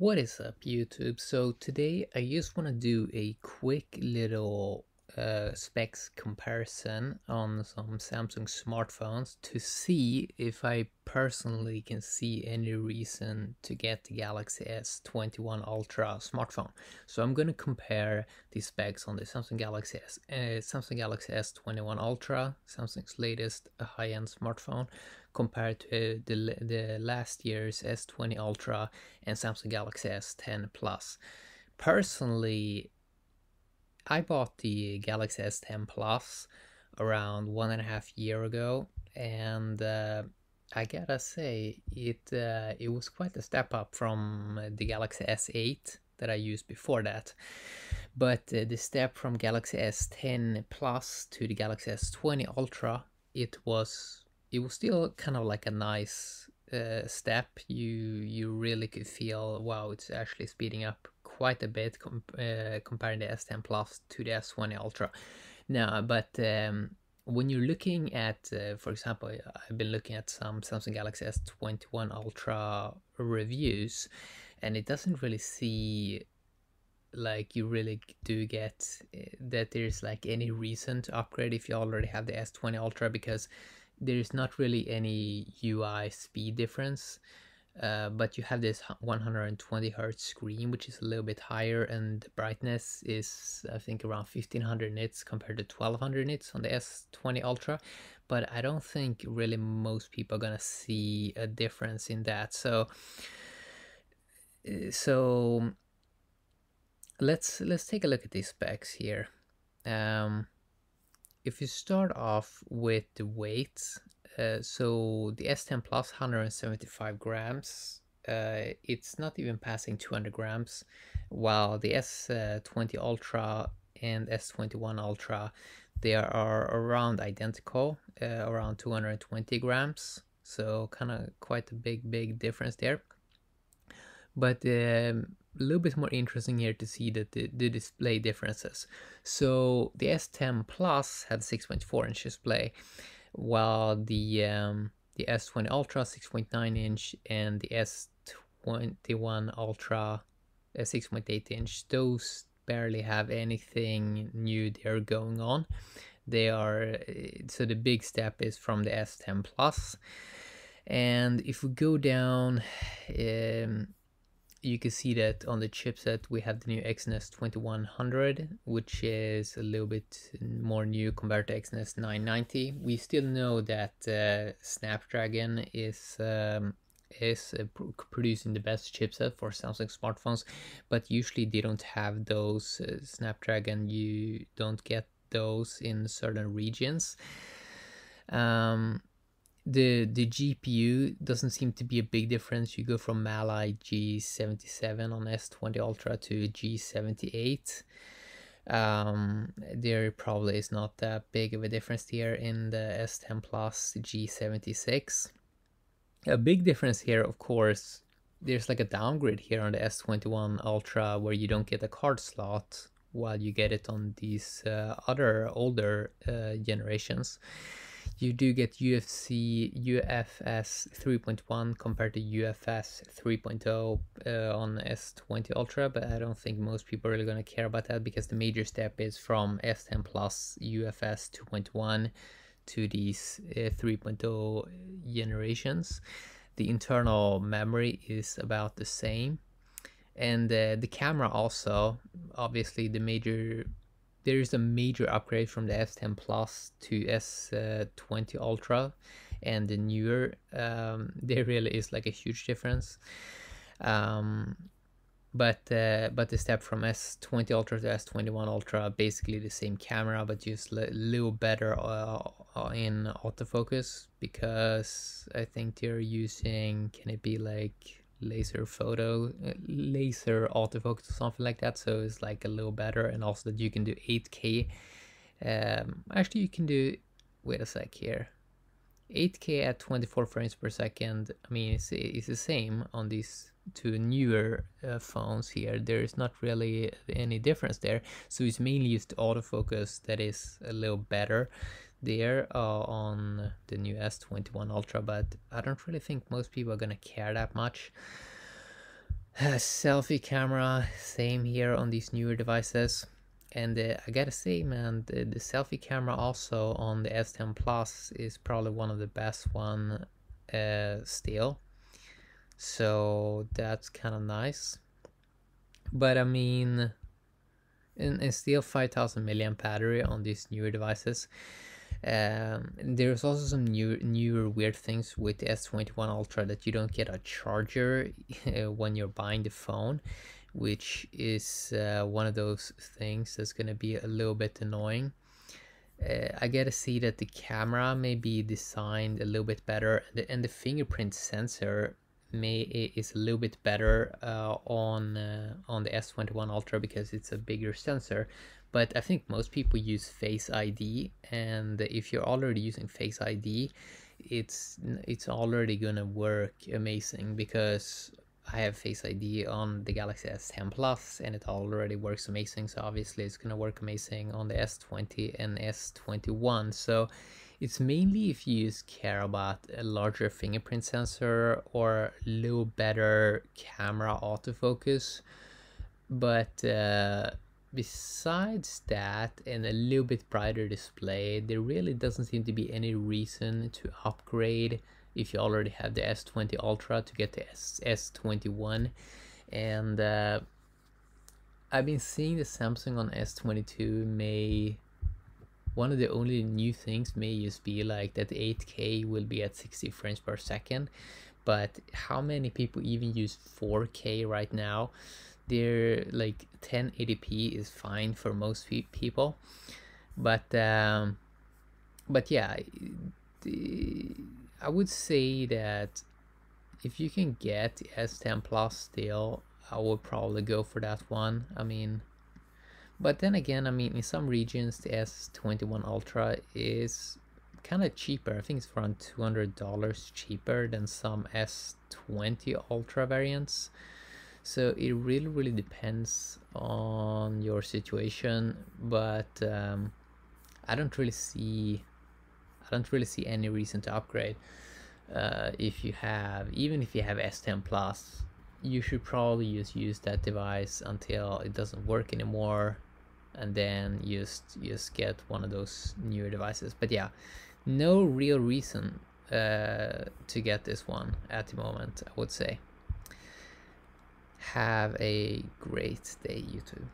What is up, YouTube? So today I just want to do a quick little specs comparison on some Samsung smartphones to see if I personally can see any reason to get the Galaxy S21 Ultra smartphone. So I'm going to compare the specs on the Samsung Galaxy S21 Ultra, Samsung's latest high-end smartphone, compared to the last year's S20 Ultra and Samsung Galaxy S10 Plus. Personally, I bought the Galaxy S10 Plus around 1.5 years ago, and I gotta say it was quite a step up from the Galaxy S8 that I used before that. But the step from Galaxy S10 Plus to the Galaxy S20 Ultra, it was still kind of like a nice step. You really could feel, wow, it's actually speeding up quite a bit comparing the S10 Plus to the S20 Ultra. Now, but when you're looking at, for example, I've been looking at some Samsung Galaxy S21 Ultra reviews, and it doesn't really see like you really do get that there's like any reason to upgrade if you already have the S20 Ultra, because there's not really any UI speed difference. But you have this 120 Hz screen, which is a little bit higher, and the brightness is, I think, around 1500 nits compared to 1200 nits on the S20 Ultra. But I don't think really most people are gonna see a difference in that. So let's take a look at these specs here. If you start off with the weight, so the S10 Plus 175 grams, it's not even passing 200 grams, while the S20 Ultra and S21 Ultra, they are around identical, around 220 grams, so kind of quite a big difference there. But a little bit more interesting here to see that the display differences. So the S10 Plus had 6.4 inch display, while the S20 Ultra 6.9 inch and the S21 Ultra 6.8 inch, those barely have anything new there going on. They are, so the big step is from the S10 Plus. And if we go down, you can see that on the chipset we have the new Exynos 2100, which is a little bit more new compared to Exynos 990. We still know that Snapdragon is producing the best chipset for Samsung smartphones, but usually they don't have those Snapdragon. You don't get those in certain regions. The GPU doesn't seem to be a big difference. You go from Mali G77 on S20 Ultra to G78. There probably is not that big of a difference here in the S10 Plus G76. A big difference here, of course, there's like a downgrade here on the S21 Ultra where you don't get a card slot while you get it on these other older generations. You do get UFS 3.1 compared to UFS 3.0 on S20 Ultra, but I don't think most people are really going to care about that, because the major step is from S10 Plus UFS 2.1 to these 3.0 generations. The internal memory is about the same, and the camera also, obviously there is a major upgrade from the S10 Plus to S20 Ultra, and the newer, there really is like a huge difference. But the step from S20 Ultra to S21 Ultra, basically the same camera, but just a little better in autofocus, because I think they're using, can it be like laser autofocus or something like that, so it's like a little better. And also that you can do 8K. Actually, you can do, wait a sec here, 8K at 24 frames per second. I mean, it's the same on these two newer phones here. There is not really any difference there, so it's mainly just autofocus that is a little better there on the new S21 Ultra, but I don't really think most people are gonna care that much. Selfie camera, same here on these newer devices. And I gotta say, man, the selfie camera also on the S10 Plus is probably one of the best one still. So that's kind of nice. But I mean, and still 5000 milliamp battery on these newer devices. There's also some newer weird things with the S21 Ultra, that you don't get a charger when you're buying the phone, which is one of those things that's going to be a little bit annoying. I gotta see that the camera may be designed a little bit better, and the fingerprint sensor is a little bit better on the S21 Ultra, because it's a bigger sensor. But I think most people use Face ID, and if you're already using Face ID, it's already gonna work amazing, because I have Face ID on the Galaxy S10 Plus and it already works amazing, so obviously it's gonna work amazing on the S20 and S21. So it's mainly if you just care about a larger fingerprint sensor or a little better camera autofocus. But besides that, and a little bit brighter display, there really doesn't seem to be any reason to upgrade if you already have the S20 Ultra to get the S21. And I've been seeing the Samsung on S22 one of the only new things may just be like that 8K will be at 60 frames per second. But how many people even use 4K right now? They're like 1080p is fine for most people, but yeah, I would say that if you can get the S10 Plus still, I would probably go for that one. I mean, but then again, I mean, in some regions the S21 Ultra is kind of cheaper. I think it's around $200 cheaper than some S20 Ultra variants. So it really depends on your situation, but I don't really see any reason to upgrade. Even if you have S10 Plus, you should probably just use that device until it doesn't work anymore, and then just get one of those newer devices. But yeah, no real reason to get this one at the moment, I would say. Have a great day, YouTube.